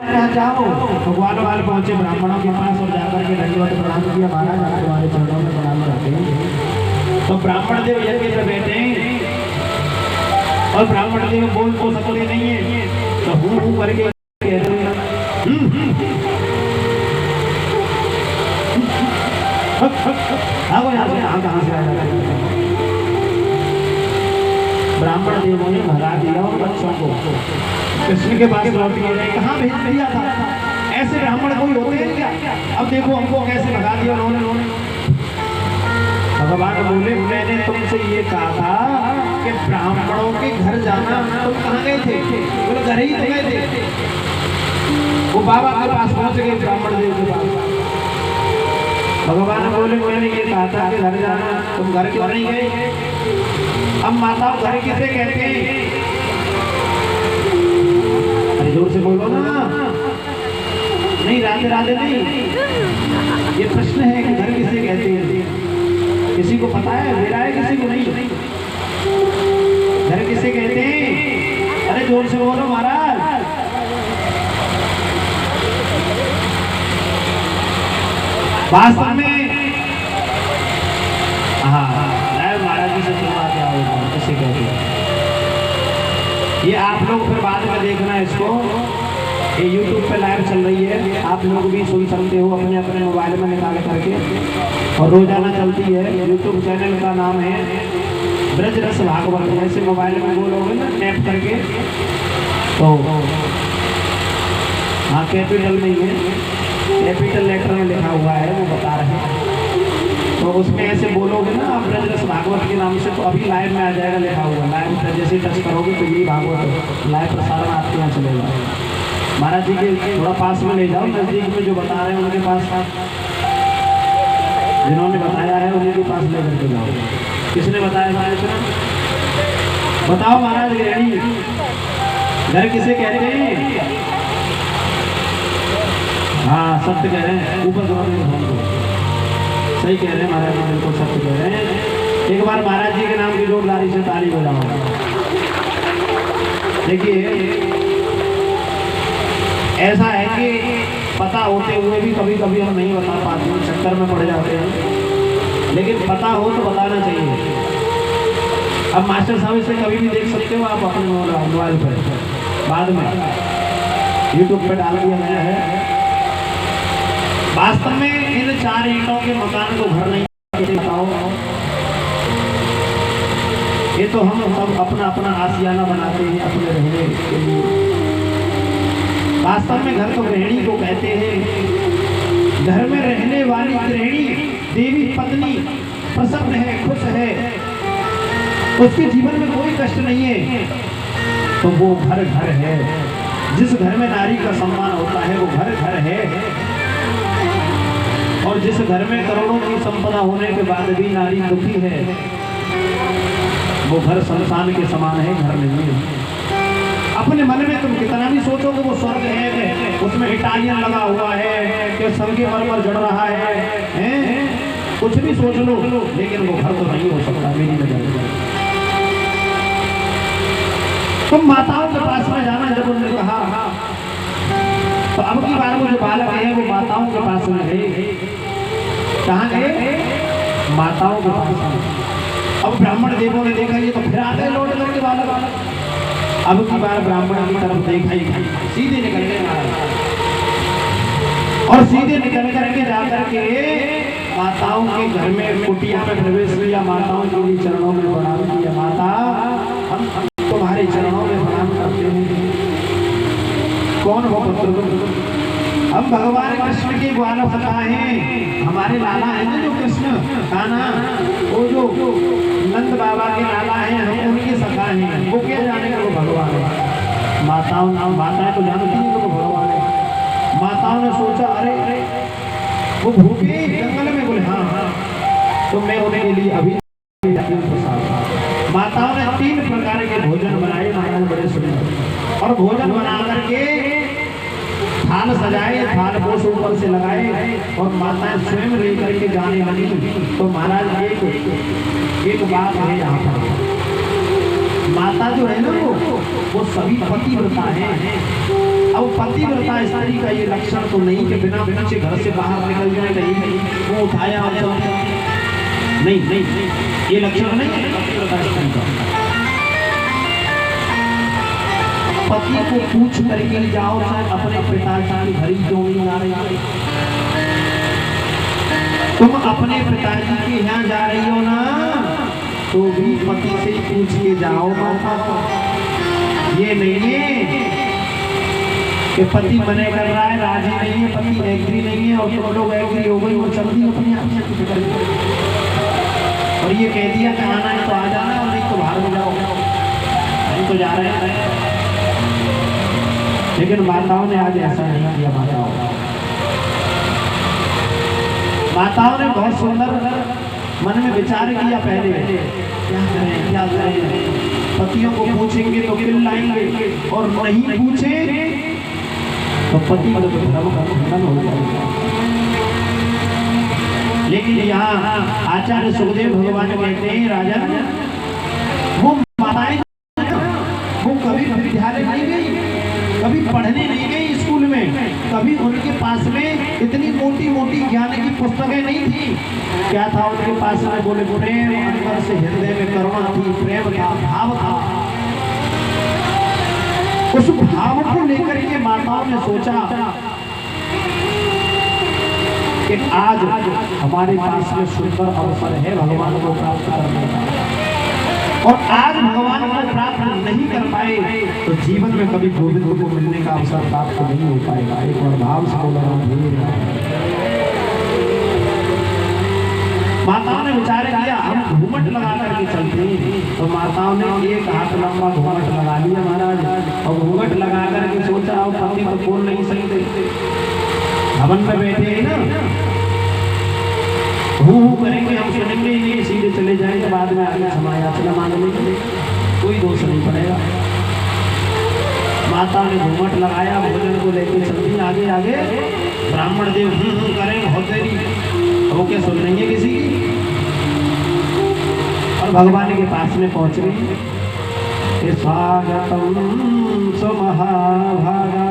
जाओ भगवान वाले पहुंचे ब्राह्मणों के पास और जाकर के दंडवत प्रणाम किया। महाराज आप तुम्हारे चरणों में प्रणाम करते हैं। तो ब्राह्मण देव यज्ञ पे बैठे और ब्राह्मण देव बोल तो सकते नहीं है, तो हूं करके कह रहे हैं कहां से आया। ब्राह्मण देवों ने भगा दिया और बच्चों को कृष्ण के पास लौट गए। कहाँ भेज दिया था? ऐसे ब्राह्मण कोई होते हैं क्या? अब देखो हमको कैसे भगा दिया उन्होंने। भगवान बोले मैंने तुमसे ये कहा था कि ब्राह्मणों के घर जाना। तुम कहाँ गए थे? बोले घर ही तो गए थे। वो बाबा के पास पहुंच गए, ब्राह्मण देव के पास। भगवान बोले मैंने ये कहा था कि घर जाना, तुम घर क्यों नहीं गए? अब माताओं घर किसे कहते हैं? अरे जोर से बोलो ना। नहीं राधे राधे नहीं, ये प्रश्न है कि घर किसे कहते हैं। किसी को पता है? मेरा है, किसी को नहीं। घर किसे कहते हैं? अरे जोर से बोलो महाराज। वास्तव में हाँ महाराज जी से सुनवा क्या होगा, किसे कहते हैं ये आप लोग फिर बाद में देखना इसको। ये YouTube पे लाइव चल रही है, आप लोग भी सुन सकते हो अपने अपने मोबाइल में निकाल करके, और रोजाना चलती है। YouTube चैनल का नाम है ब्रजरस भागवत। जैसे मोबाइल में बोलोगे ना टैप करके, तो हाँ कैपिटल में ही है, कैपिटल लेटर में लिखा हुआ है, वो बता रहे हैं। तो उसमें ऐसे बोलोगे ना आप ब्रजरस भागवत के नाम से, तो अभी लाइव में आ जाएगा लिखा हुआ। लाइव पर जैसे टच करोगे तो ये भागवत लाइव प्रसारण आपके यहाँ चलेगा। महाराज जी के थोड़ा पास में ले जाओ, नजदीक में जो बता रहे हैं उनके पास, जिन्होंने बताया है उन्हीं के पास ले करके जाओ। किसने बताया महाराज? बताओ महाराज। गृहिणी घर किसे कहते हैं? हाँ सत्य कह रहे हैं, ऊपर सही कह रहे हैं महाराज जी, बिल्कुल सत्य कह रहे हैं। एक बार महाराज जी के नाम की जोरदारी से ताली बजाओ। देखिए ऐसा है कि पता होते हुए भी कभी कभी हम नहीं बता पाते, चक्कर में पड़ जाते हैं, लेकिन पता हो तो बताना चाहिए। अब मास्टर साहब इसे कभी भी देख सकते हो आप अपने मोबाइल पर, बाद में YouTube पर डाल दिया गया है। वास्तव में इन 4 ईंटों के मकान को घर नहीं बताओ, ये तो हम सब अपना अपना आशियाना बनाते हैं अपने रहने के लिए। वास्तव में घर तो गृहिणी को कहते हैं। घर में रहने वाली गृहिणी देवी पत्नी प्रसन्न है, खुश है, उसके जीवन में कोई कष्ट नहीं है, तो वो घर घर है। जिस घर में नारी का सम्मान होता है वो घर घर है। और जिस घर में करोड़ों की संपदा होने के बाद भी नारी दुखी है, वो घर शमशान के समान है, घर नहीं है। अपने मन में तुम कितना भी सोचोगे वो स्वर्ग है, उसमें इटालियन लगा हुआ है, कि संगे मरमर जड़ रहा है, कुछ भी सोच लो, लेकिन वो घर तो नहीं हो सकता मेरी नजर में। तुम माताओं के पास में जाना, जब उन्होंने कहा तो अब की बार वो जो बालक है वो माताओं के पास में गए। कहाँ गए? माताओं के पास। अब ब्राह्मण देवों ने देखा ये तो फिर आ गए लौट लौट के बालक। अब की बार ब्राह्मण की तरफ देखा ही सीधे निकल गए महाराज, और सीधे निकल करके जाकर के माताओं के घर में कुटिया में प्रवेश किया। माताओं के लिए चरणों में प्रणाम किया। माता हम तुम्हारे चरणों में प्रणाम करते हैं। कौन हो पुत्र? हम भगवान कृष्ण के ग्वाला सखा हैं। हमारे लाला है ना जो कृष्ण कान्हा, वो जो नंद बाबा के लाला हैं, हम उनके सखा हैं। वो क्या जाने को भगवान है? माताएं तो जानती हैं वो भगवान है। माताओं ने सोचा अरे वो भूखे जंगल में, बोले हाँ तो मैं उनके लिए अभी। माताओं ने 3 प्रकार के भोजन बनाए महाराज, बड़े सुंदर, और भोजन बना करके थाल सजाए, थाल पोष ऊपर से लगाए, और माताएं स्वयं लेकर के जाने लगी। तो महाराज एक बात है यहाँ पर, माता जो है ना वो सभी पतिव्रता है। अब पतिव्रता स्त्री का ये लक्षण तो नहीं कि बिना पीछे घर से बाहर निकल जाए, कहीं वो उठाया और नहीं नहीं, ये लक्षण नहीं है पतिव्रता स्त्री का। पति को पूछ करके जाओ, शायद अपने पिताजी की घड़ी क्यों नहीं आ रही, तुम अपने पिताजी के यहाँ जा रही हो ना, तो भी पति से पूछ के जाओ माता। ये नहीं है कि पति मने कर रहा है, राजी नहीं है, पति एग्री नहीं है और तुम लोग एग्री हो गई और चल दी अपनी आप। और ये कह दिया कि आना है तो आ जाना, और नहीं तो बाहर में जाओ, नहीं तो जा रहे हैं। लेकिन माताओं ने आज ऐसा नहीं किया। माताओं ने बहुत सुंदर मन में विचार किया पहले, क्या करें क्या करें, पतियों को पूछेंगे तो चिल्लाएंगे और नहीं पूछे तो पति का धर्म का खंडन हो जाएगा। लेकिन यहाँ आचार्य सुखदेव भगवान कहते हैं, राजा वो माताएं वो कभी विद्यालय नहीं गई, कभी पढ़ने नहीं गई स्कूल में, कभी उनके पास में इतनी मोटी मोटी ज्ञान की पुस्तकें नहीं थी। क्या था उनके पास में? बोले प्रेम, अंदर से हृदय में करुणा थी, प्रेम था, भाव था। उस भाव को लेकर के माताओं ने सोचा कि आज हमारे पास में सुंदर अवसर है भगवान को प्राप्त करने का, और आज भगवान को प्राप्त नहीं कर पाए तो जीवन में कभी गोविंद को मिलने का अवसर प्राप्त नहीं हो पाएगा। एक और भाव से बोल रहा हूँ। माताओं ने विचार किया हम घूमट लगा करके चलते हैं, तो माताओं ने एक हाथ लंबा घूमट लगा लिया महाराज, और घूमट लगा करके सोचा अब पति तो बोल नहीं सकते, भवन में बैठे हैं ना, हूँ करेंगे हम सुनेंगे ही नहीं, सीधे चले जाएंगे, बाद में आगे समायाचना मांगने के लिए कोई दोष नहीं पड़ेगा। माता ने घूमट लगाया, भोजन को लेकर चलती आगे आगे, ब्राह्मण देव करें बहुत देरी, वो क्या सुन लेंगे किसी की, और भगवान के पास में पहुंच गई। स्वागतम सुमहाभागा